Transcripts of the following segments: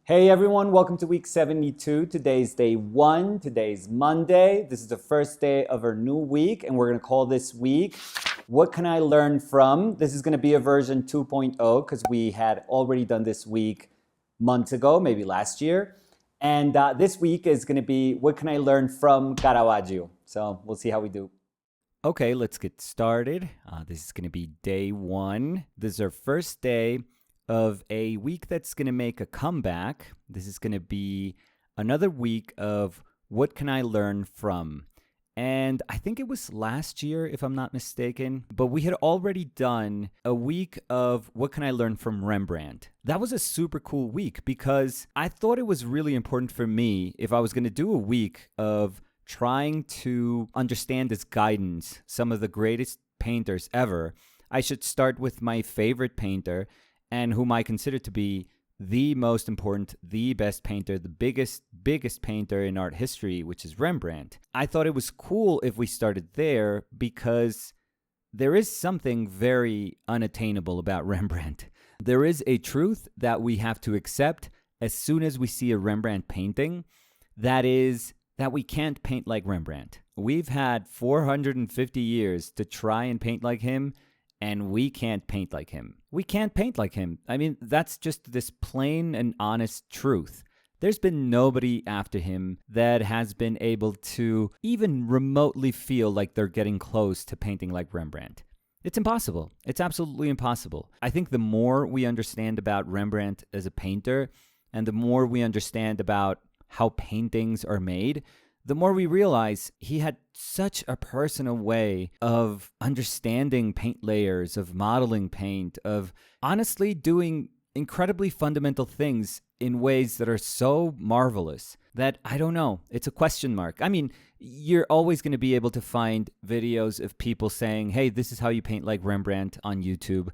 Hey everyone, welcome to week 72. Today's day 1. Today's Monday. This is the first day of our new week, and we're going to call this week, What Can I Learn From? This is going to be a version 2.0 because we had already done this week months ago, maybe last year. And this week is going to be, What Can I Learn From Caravaggio? So we'll see how we do. Okay, let's get started. This is going to be day 1. This is our first day of a week that's going to make a comeback. This is going to be another week of What Can I Learn From? And I think it was last year, if I'm not mistaken, but we had already done a week of What Can I Learn from Rembrandt. That was a super cool week because I thought it was really important for me, if I was going to do a week of trying to understand as guidance some of the greatest painters ever, I should start with my favorite painter and whom I consider to be the most important, the best painter, the biggest painter in art history, which is Rembrandt. I thought it was cool if we started there because there is something very unattainable about Rembrandt. There is a truth that we have to accept as soon as we see a Rembrandt painting, that is that we can't paint like Rembrandt. We've had 450 years to try and paint like him, and we can't paint like him. We can't paint like him. I mean, that's just this plain and honest truth. There's been nobody after him that has been able to even remotely feel like they're getting close to painting like Rembrandt. It's impossible. It's absolutely impossible. I think the more we understand about Rembrandt as a painter, and the more we understand about how paintings are made, the more we realize he had such a personal way of understanding paint layers, of modeling paint, of honestly doing incredibly fundamental things in ways that are so marvelous that, I don't know, it's a question mark. I mean, you're always going to be able to find videos of people saying, hey, this is how you paint like Rembrandt on YouTube.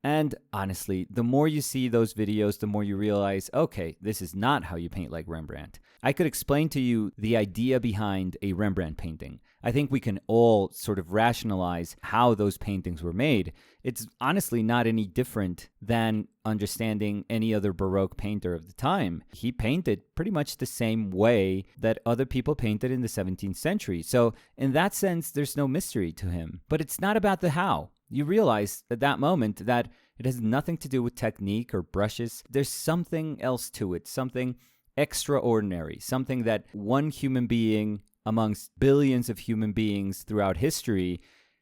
And honestly, the more you see those videos, the more you realize, okay, this is not how you paint like Rembrandt. I could explain to you the idea behind a Rembrandt painting. I think we can all sort of rationalize how those paintings were made. It's honestly not any different than understanding any other Baroque painter of the time. He painted pretty much the same way that other people painted in the 17th century. So in that sense, there's no mystery to him. But it's not about the how. You realize at that moment that it has nothing to do with technique or brushes. There's something else to it, something extraordinary, something that one human being amongst billions of human beings throughout history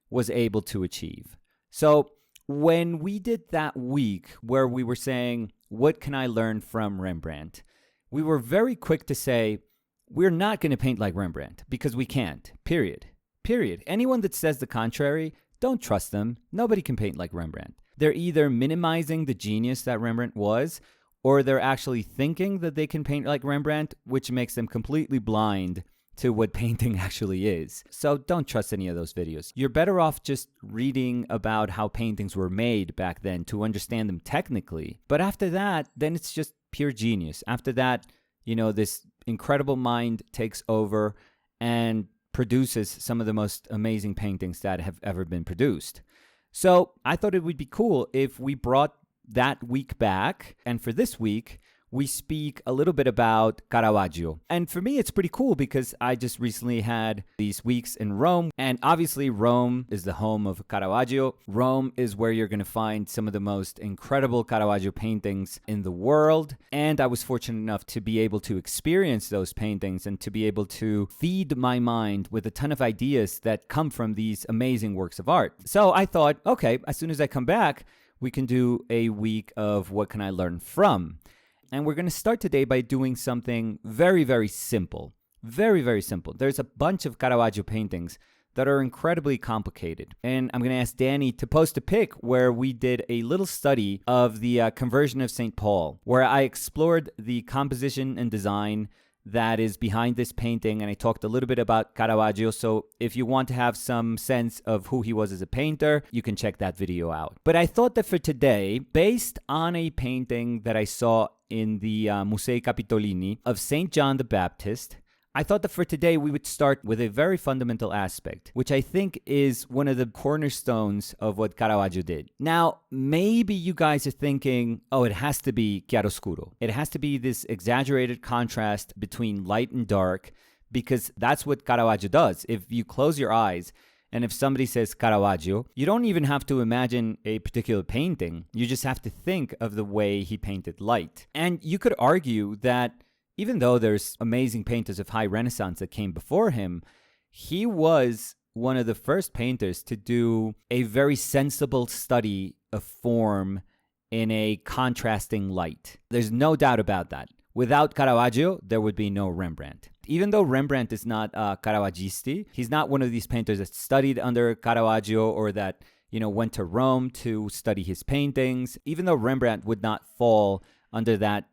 was able to achieve. So when we did that week where we were saying, what can I learn from Rembrandt? We were very quick to say, we're not going to paint like Rembrandt because we can't, period. Anyone that says the contrary, don't trust them. Nobody can paint like Rembrandt. They're either minimizing the genius that Rembrandt was, or they're actually thinking that they can paint like Rembrandt, which makes them completely blind to what painting actually is. So don't trust any of those videos. You're better off just reading about how paintings were made back then to understand them technically. But after that, then it's just pure genius. After that, this incredible mind takes over and produces some of the most amazing paintings that have ever been produced. So I thought it would be cool if we brought that week back, and for this week, we speak a little bit about Caravaggio. And for me, it's pretty cool because I just recently had these weeks in Rome, and obviously Rome is the home of Caravaggio. Rome is where you're going to find some of the most incredible Caravaggio paintings in the world, and I was fortunate enough to be able to experience those paintings and to be able to feed my mind with a ton of ideas that come from these amazing works of art. So I thought, okay, as soon as I come back, we can do a week of What Can I Learn From? And we're going to start today by doing something very, very simple. Very, very simple. There's a bunch of Caravaggio paintings that are incredibly complicated. And I'm going to ask Danny to post a pic where we did a little study of the conversion of St. Paul, where I explored the composition and design that is behind this painting, and I talked a little bit about Caravaggio, so if you want to have some sense of who he was as a painter, you can check that video out. But I thought that for today, based on a painting that I saw in the Musei Capitolini of St. John the Baptist, I thought that for today we would start with a very fundamental aspect, which I think is one of the cornerstones of what Caravaggio did. Now, maybe you guys are thinking, oh, it has to be chiaroscuro. It has to be this exaggerated contrast between light and dark, because that's what Caravaggio does. If you close your eyes, and if somebody says Caravaggio, you don't even have to imagine a particular painting. You just have to think of the way he painted light. And you could argue that even though there's amazing painters of high Renaissance that came before him, he was one of the first painters to do a very sensible study of form in a contrasting light. There's no doubt about that. Without Caravaggio, there would be no Rembrandt. Even though Rembrandt is not Caravaggisti, he's not one of these painters that studied under Caravaggio or that, went to Rome to study his paintings. Even though Rembrandt would not fall under that,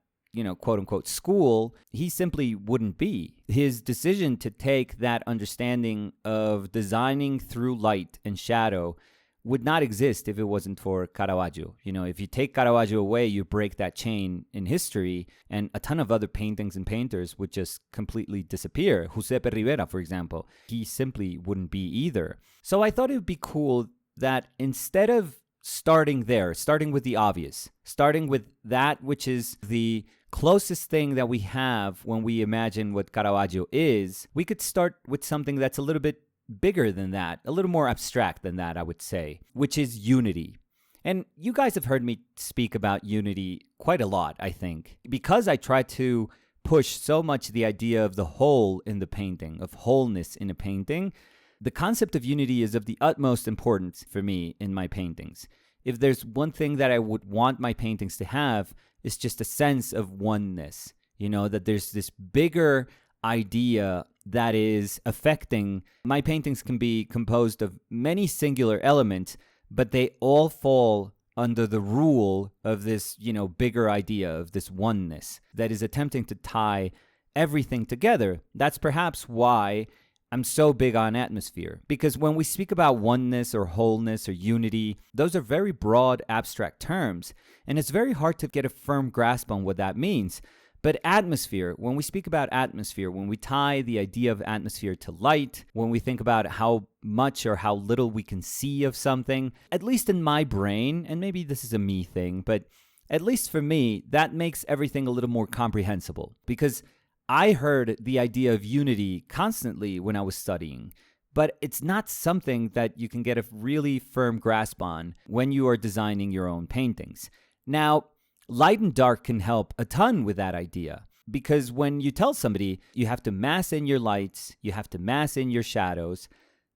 quote unquote school, he simply wouldn't be. His decision to take that understanding of designing through light and shadow would not exist if it wasn't for Caravaggio. If you take Caravaggio away, you break that chain in history, and a ton of other paintings and painters would just completely disappear. Giuseppe Rivera, for example, he simply wouldn't be either. So I thought it would be cool that instead of starting with the obvious, starting with that which is the closest thing that we have when we imagine what Caravaggio is, we could start with something that's a little bit bigger than that, a little more abstract than that, I would say, which is unity. And you guys have heard me speak about unity quite a lot, I think, because I try to push so much the idea of the whole in the painting, of wholeness in a painting. The concept of unity is of the utmost importance for me in my paintings. If there's one thing that I would want my paintings to have, it's just a sense of oneness, that there's this bigger idea that is affecting. My paintings can be composed of many singular elements, but they all fall under the rule of this, bigger idea of this oneness that is attempting to tie everything together. That's perhaps why I'm so big on atmosphere, because when we speak about oneness or wholeness or unity, those are very broad, abstract terms, and it's very hard to get a firm grasp on what that means. But atmosphere, when we speak about atmosphere, when we tie the idea of atmosphere to light, when we think about how much or how little we can see of something, at least in my brain, and maybe this is a me thing, but at least for me, that makes everything a little more comprehensible. Because I heard the idea of unity constantly when I was studying, but it's not something that you can get a really firm grasp on when you are designing your own paintings. Now, light and dark can help a ton with that idea, because when you tell somebody you have to mass in your lights, you have to mass in your shadows,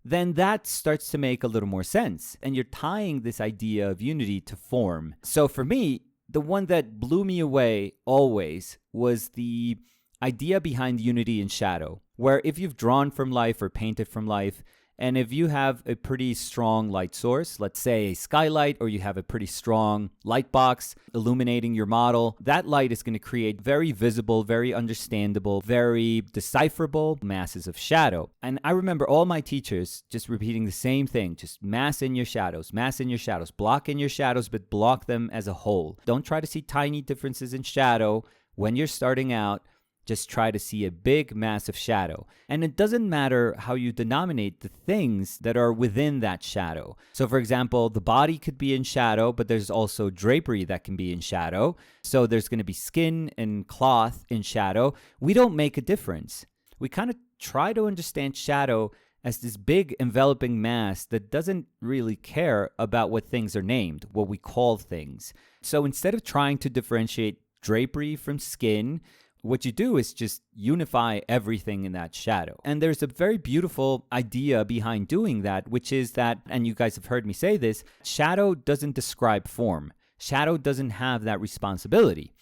then that starts to make a little more sense. And you're tying this idea of unity to form. So for me, the one that blew me away always was the idea behind unity and shadow, where if you've drawn from life or painted from life, and if you have a pretty strong light source, let's say a skylight, or you have a pretty strong light box illuminating your model, that light is going to create very visible, very understandable, very decipherable masses of shadow. And I remember all my teachers just repeating the same thing, just mass in your shadows, block in your shadows, but block them as a whole. Don't try to see tiny differences in shadow when you're starting out. Just try to see a big, massive shadow. And it doesn't matter how you denominate the things that are within that shadow. So for example, the body could be in shadow, but there's also drapery that can be in shadow. So there's going to be skin and cloth in shadow. We don't make a difference. We kind of try to understand shadow as this big enveloping mass that doesn't really care about what things are named, what we call things. So instead of trying to differentiate drapery from skin, what you do is just unify everything in that shadow. And there's a very beautiful idea behind doing that, which is that, and you guys have heard me say this, shadow doesn't describe form. Shadow doesn't have that responsibility.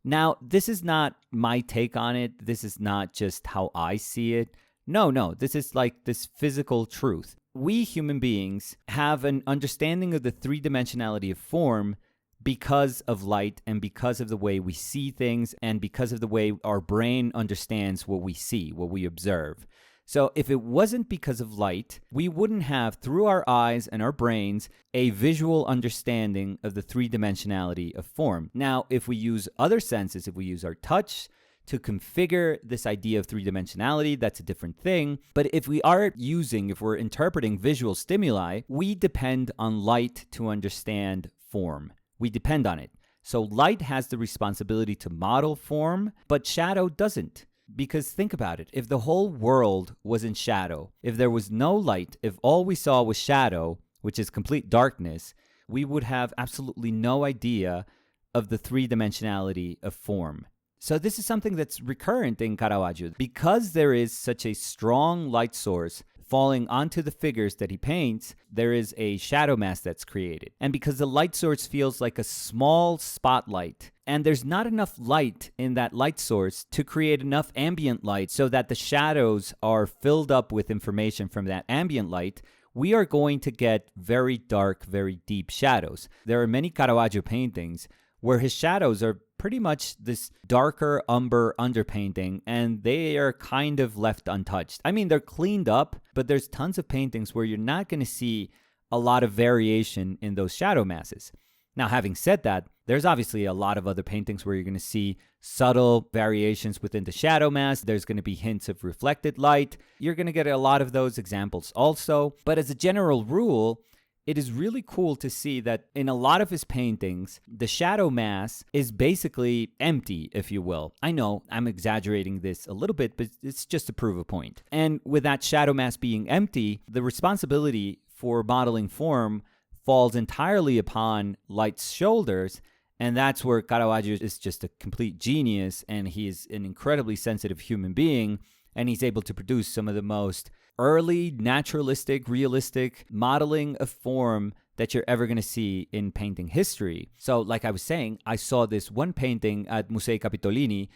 Now, this is not my take on it. This is not just how I see it. No, this is like this physical truth. We human beings have an understanding of the three-dimensionality of form because of light and because of the way we see things and because of the way our brain understands what we see, what we observe. So if it wasn't because of light, we wouldn't have, through our eyes and our brains, a visual understanding of the three-dimensionality of form. Now, if we use other senses, if we use our touch to configure this idea of three-dimensionality, that's a different thing. But if we're interpreting visual stimuli, we depend on light to understand form. We depend on it. So light has the responsibility to model form, but shadow doesn't. Because think about it, if the whole world was in shadow, if there was no light, if all we saw was shadow, which is complete darkness, we would have absolutely no idea of the three-dimensionality of form. So this is something that's recurrent in Caravaggio. Because there is such a strong light source falling onto the figures that he paints, there is a shadow mass that's created. And because the light source feels like a small spotlight, and there's not enough light in that light source to create enough ambient light so that the shadows are filled up with information from that ambient light, we are going to get very dark, very deep shadows. There are many Caravaggio paintings where his shadows are pretty much this darker umber underpainting, and they are kind of left untouched. I mean, they're cleaned up, but there's tons of paintings where you're not going to see a lot of variation in those shadow masses. Now, having said that, there's obviously a lot of other paintings where you're going to see subtle variations within the shadow mass. There's going to be hints of reflected light. You're going to get a lot of those examples also. But as a general rule, it is really cool to see that in a lot of his paintings, the shadow mass is basically empty, if you will. I know I'm exaggerating this a little bit, but it's just to prove a point. And with that shadow mass being empty, the responsibility for modeling form falls entirely upon light's shoulders. And that's where Caravaggio is just a complete genius, and he's an incredibly sensitive human being, and he's able to produce some of the most early, naturalistic, realistic modeling of form that you're ever going to see in painting history. So like I was saying, I saw this one painting at Musei Capitolini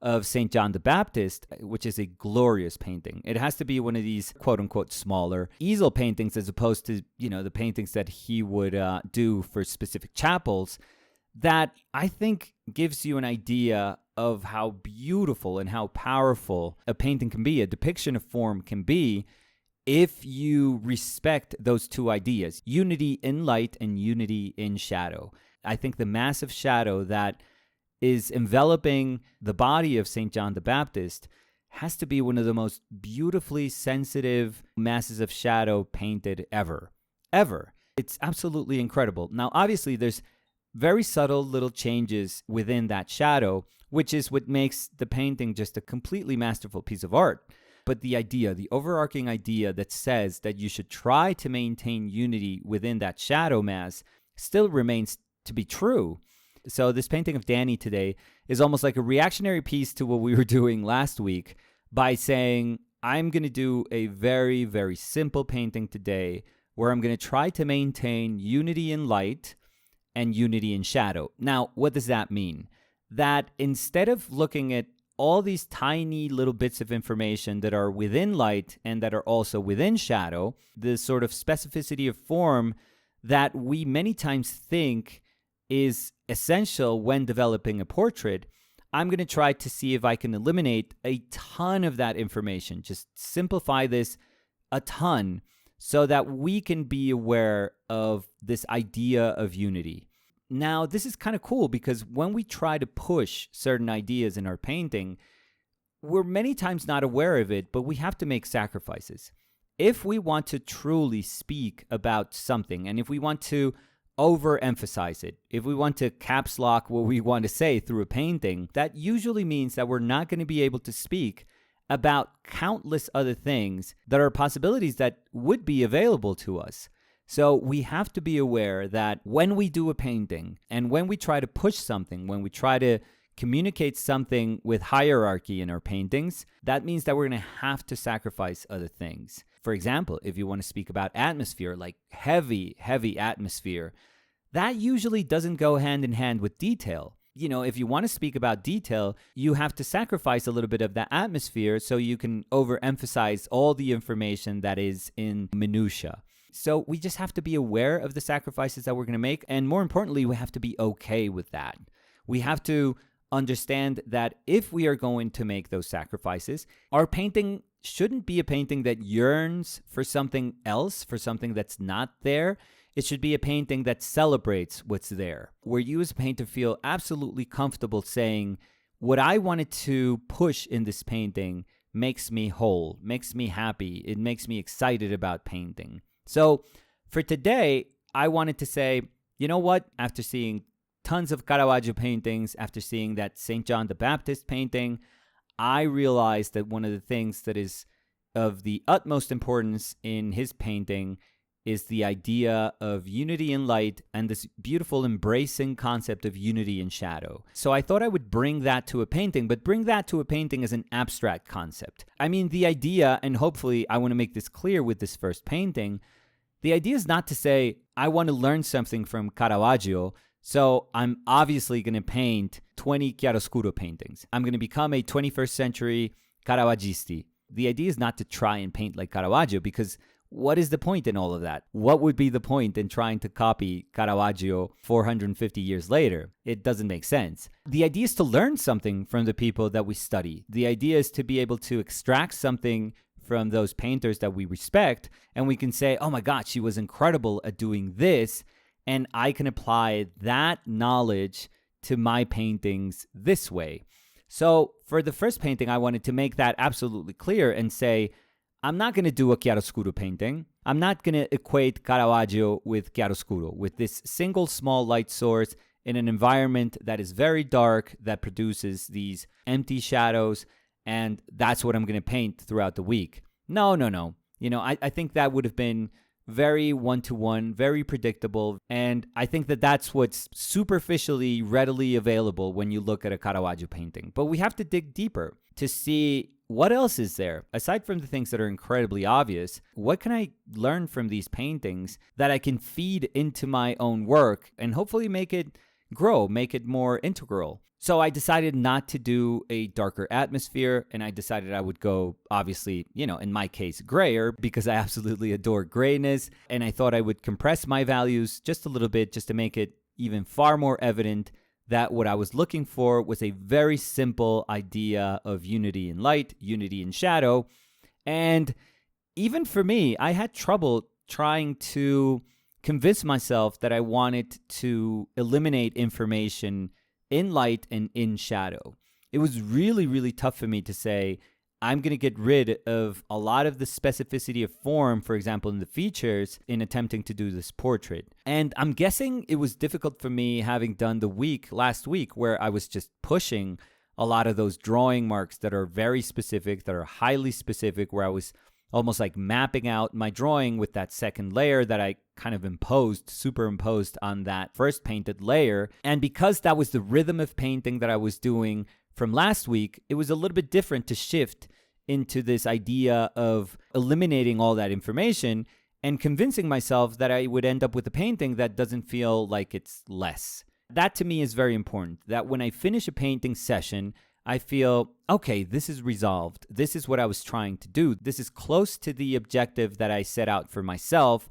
of St. John the Baptist, which is a glorious painting. It has to be one of these quote-unquote smaller easel paintings as opposed to, the paintings that he would do for specific chapels, that I think gives you an idea of how beautiful and how powerful a painting can be, a depiction of form can be, if you respect those two ideas, unity in light and unity in shadow. I think the massive shadow that is enveloping the body of St. John the Baptist has to be one of the most beautifully sensitive masses of shadow painted ever. It's absolutely incredible. Now, obviously, there's very subtle little changes within that shadow, which is what makes the painting just a completely masterful piece of art. But the idea, the overarching idea that says that you should try to maintain unity within that shadow mass still remains to be true. So this painting of Danny today is almost like a reactionary piece to what we were doing last week by saying, I'm going to do a very, very simple painting today where I'm going to try to maintain unity in light and unity in shadow. Now, what does that mean? That instead of looking at all these tiny little bits of information that are within light and that are also within shadow, the sort of specificity of form that we many times think is essential when developing a portrait, I'm going to try to see if I can eliminate a ton of that information, just simplify this a ton so that we can be aware of this idea of unity. Now, this is kind of cool because when we try to push certain ideas in our painting, we're many times not aware of it, but we have to make sacrifices. If we want to truly speak about something, and if we want to overemphasize it, if we want to caps lock what we want to say through a painting, that usually means that we're not going to be able to speak about countless other things that are possibilities that would be available to us. So we have to be aware that when we do a painting and when we try to push something, when we try to communicate something with hierarchy in our paintings, that means that we're going to have to sacrifice other things. For example, if you want to speak about atmosphere, like heavy atmosphere, that usually doesn't go hand in hand with detail. If you want to speak about detail, you have to sacrifice a little bit of that atmosphere so you can overemphasize all the information that is in minutia. So we just have to be aware of the sacrifices that we're going to make. And more importantly, we have to be okay with that. We have to understand that if we are going to make those sacrifices, our painting shouldn't be a painting that yearns for something else, for something that's not there. It should be a painting that celebrates what's there, where you as a painter feel absolutely comfortable saying, what I wanted to push in this painting makes me whole, makes me happy. It makes me excited about painting. So for today, I wanted to say, you know what? After seeing tons of Caravaggio paintings, after seeing that St. John the Baptist painting, I realized that one of the things that is of the utmost importance in his painting is the idea of unity in light and this beautiful embracing concept of unity in shadow. So I thought I would bring that to a painting, but bring that to a painting as an abstract concept. I mean, the idea, and hopefully I want to make this clear with this first painting, the idea is not to say, I want to learn something from Caravaggio, so I'm obviously going to paint 20 chiaroscuro paintings. I'm going to become a 21st century Caravaggisti. The idea is not to try and paint like Caravaggio, because what is the point in all of that? What would be the point in trying to copy Caravaggio 450 years later? It doesn't make sense. The idea is to learn something from the people that we study. The idea is to be able to extract something from those painters that we respect, and we can say, oh my God, she was incredible at doing this, and I can apply that knowledge to my paintings this way. So for the first painting, I wanted to make that absolutely clear and say, I'm not going to do a chiaroscuro painting. I'm not going to equate Caravaggio with chiaroscuro, with this single small light source in an environment that is very dark, that produces these empty shadows, and that's what I'm going to paint throughout the week. No. You know, I think that would have been very one-to-one, very predictable, and I think that that's what's superficially readily available when you look at a Caravaggio painting. But we have to dig deeper to see what else is there. Aside from the things that are incredibly obvious, what can I learn from these paintings that I can feed into my own work and hopefully make it grow, make it more integral? So I decided not to do a darker atmosphere, and I decided I would go, obviously, you know, in my case, grayer, because I absolutely adore grayness, and I thought I would compress my values just a little bit just to make it even far more evident that what I was looking for was a very simple idea of unity in light, unity in shadow. And even for me, I had trouble trying to convince myself that I wanted to eliminate information in light and in shadow. It was really, really tough for me to say, I'm going to get rid of a lot of the specificity of form, for example, in the features, in attempting to do this portrait. And I'm guessing it was difficult for me having done the week last week where I was just pushing a lot of those drawing marks that are very specific, that are highly specific, where I was almost like mapping out my drawing with that second layer that I kind of superimposed on that first painted layer. And because that was the rhythm of painting that I was doing from last week, it was a little bit different to shift into this idea of eliminating all that information and convincing myself that I would end up with a painting that doesn't feel like it's less. That to me is very important, that when I finish a painting session, I feel, okay, this is resolved. This is what I was trying to do. This is close to the objective that I set out for myself,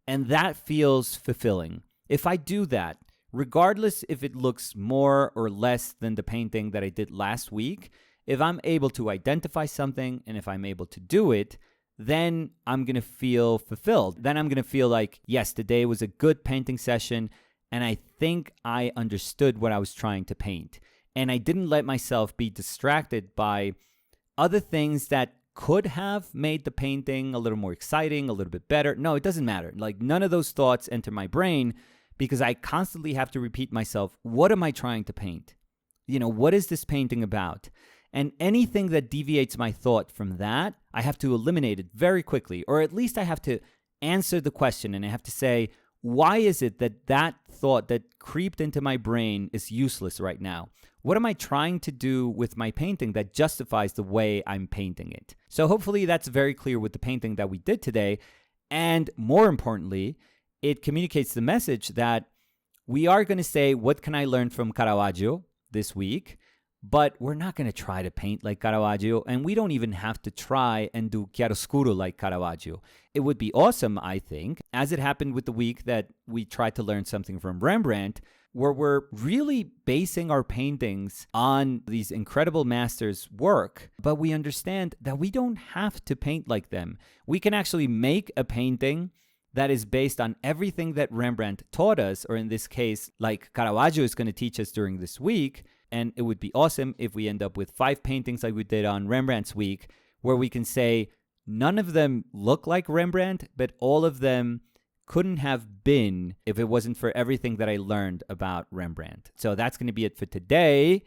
and that feels fulfilling. If I do that, regardless if it looks more or less than the painting that I did last week, if I'm able to identify something and if I'm able to do it, then I'm going to feel fulfilled. Then I'm going to feel like, yes, today was a good painting session, and I think I understood what I was trying to paint. And I didn't let myself be distracted by other things that could have made the painting a little more exciting, a little bit better. No, it doesn't matter. Like, none of those thoughts enter my brain because I constantly have to repeat myself, what am I trying to paint? You know, what is this painting about? And anything that deviates my thought from that, I have to eliminate it very quickly, or at least I have to answer the question and I have to say, why is it that that thought that creeped into my brain is useless right now? What am I trying to do with my painting that justifies the way I'm painting it? So hopefully that's very clear with the painting that we did today. And more importantly, it communicates the message that we are going to say, what can I learn from Caravaggio this week? But we're not going to try to paint like Caravaggio, and we don't even have to try and do chiaroscuro like Caravaggio. It would be awesome, I think, as it happened with the week that we tried to learn something from Rembrandt, where we're really basing our paintings on these incredible masters' work, but we understand that we don't have to paint like them. We can actually make a painting that is based on everything that Rembrandt taught us, or in this case, like Caravaggio is going to teach us during this week, And it would be awesome if we end up with 5 paintings like we did on Rembrandt's week, where we can say none of them look like Rembrandt, but all of them couldn't have been if it wasn't for everything that I learned about Rembrandt. So that's going to be it for today.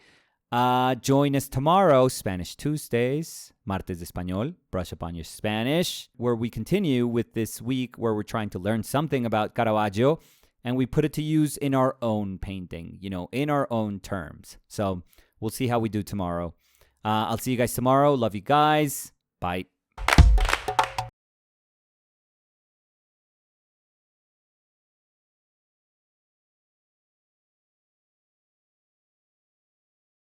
Join us tomorrow, Spanish Tuesdays, Martes de Español, brush up on your Spanish, where we continue with this week where we're trying to learn something about Caravaggio and we put it to use in our own painting, in our own terms. So we'll see how we do tomorrow. I'll see you guys tomorrow. Love you guys. Bye.